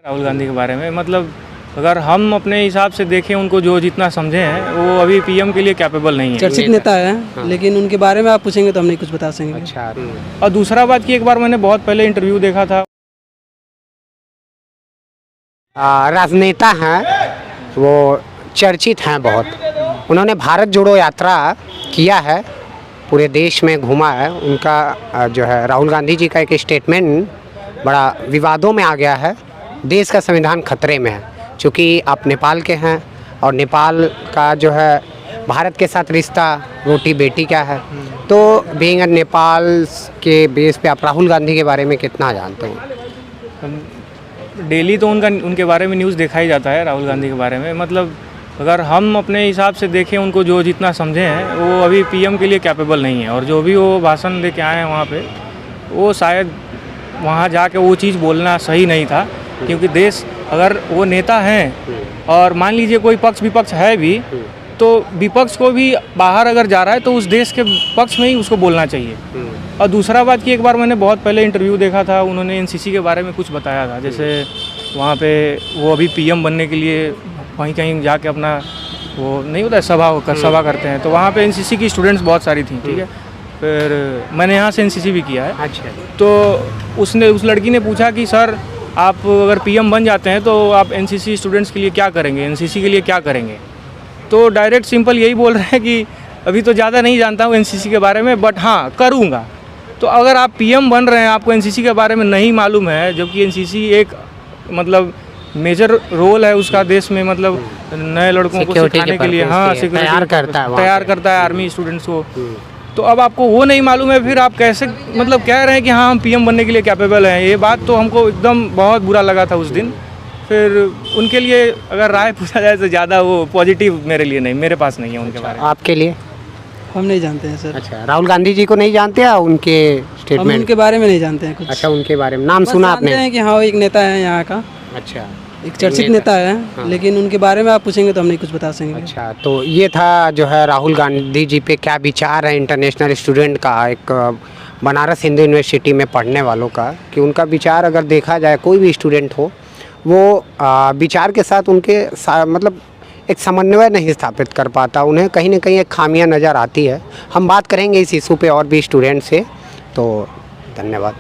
राहुल गांधी के बारे में मतलब अगर हम अपने हिसाब से देखें उनको जो जितना समझे हैं वो अभी पीएम के लिए कैपेबल नहीं है। चर्चित नेता है लेकिन उनके बारे में आप पूछेंगे तो हम नहीं कुछ बता सकेंगे। अच्छा। और दूसरा बात कि एक बार मैंने बहुत पहले इंटरव्यू देखा था, राजनेता हैं वो, चर्चित हैं बहुत। उन्होंने भारत जोड़ो यात्रा किया है, पूरे देश में घूमा है। उनका जो है राहुल गांधी जी का एक स्टेटमेंट बड़ा विवादों में आ गया है। देश का संविधान खतरे में है, क्योंकि आप नेपाल के हैं और नेपाल का जो है भारत के साथ रिश्ता रोटी बेटी का है। तो बीइंग नेपाल के बेस पे आप राहुल गांधी के बारे में कितना जानते हो? डेली तो उनके बारे में न्यूज़ देखा ही जाता है राहुल गांधी के बारे में। मतलब अगर हम अपने हिसाब से देखें उनको जो जितना समझे हैं वो अभी पीएम के लिए कैपेबल नहीं है। और जो भी वो भाषण दे के आए हैं वहाँ पे, वो शायद वहाँ जाके वो चीज़ बोलना सही नहीं था, क्योंकि देश अगर वो नेता हैं और मान लीजिए कोई पक्ष विपक्ष है भी, तो विपक्ष को भी बाहर अगर जा रहा है तो उस देश के पक्ष में ही उसको बोलना चाहिए। और दूसरा बात कि एक बार मैंने बहुत पहले इंटरव्यू देखा था, उन्होंने एनसीसी के बारे में कुछ बताया था। जैसे वहाँ पे वो अभी पीएम बनने के लिए कहीं कहीं जाके अपना वो नहीं होता है सभा करते हैं, तो वहाँ पे एनसीसी की स्टूडेंट्स बहुत सारी थी। ठीक है, फिर मैंने यहाँ से एनसीसी भी किया है। अच्छा। तो उस लड़की ने पूछा कि सर आप अगर पीएम बन जाते हैं तो आप एनसीसी स्टूडेंट्स के लिए क्या करेंगे, एनसीसी के लिए क्या करेंगे? तो डायरेक्ट सिंपल यही बोल रहे हैं कि अभी तो ज़्यादा नहीं जानता हूँ एनसीसी के बारे में, बट हाँ करूँगा। तो अगर आप पीएम बन रहे हैं, आपको एनसीसी के बारे में नहीं मालूम है, जबकि एनसीसी एक मतलब मेजर रोल है उसका देश में, मतलब नए लड़कों को सिखाने के लिए, हाँ तैयार करता है आर्मी स्टूडेंट्स को। तो अब आपको वो नहीं मालूम है, फिर आप कैसे मतलब कह रहे हैं कि हाँ हम पीएम बनने के लिए कैपेबल हैं? ये बात तो हमको एकदम बहुत बुरा लगा था उस दिन। फिर उनके लिए अगर राय पूछा जाए तो ज़्यादा वो पॉजिटिव मेरे लिए नहीं, मेरे पास नहीं है उनके बारे में। आपके लिए? हम नहीं जानते हैं सर। अच्छा, राहुल गांधी जी को नहीं जानते या उनके स्टेटमेंट? हम उनके बारे में नहीं जानते हैं कुछ। अच्छा, उनके बारे में नाम बस सुना जानते आपने? हैं कि हाँ वो एक नेता है यहाँ का, अच्छा, एक चर्चित नेता है लेकिन उनके बारे में आप पूछेंगे तो हम नहीं कुछ बता सकेंगे। अच्छा, तो ये था जो है राहुल गांधी जी पे क्या विचार है इंटरनेशनल स्टूडेंट का, एक बनारस हिंदू यूनिवर्सिटी में पढ़ने वालों का, कि उनका विचार अगर देखा जाए, कोई भी स्टूडेंट हो वो विचार के साथ उनके मतलब एक समन्वय नहीं स्थापित कर पाता, उन्हें कहीं ना कहीं एक खामियां नज़र आती है। हम बात करेंगे इस इशू पे और भी स्टूडेंट से। तो धन्यवाद।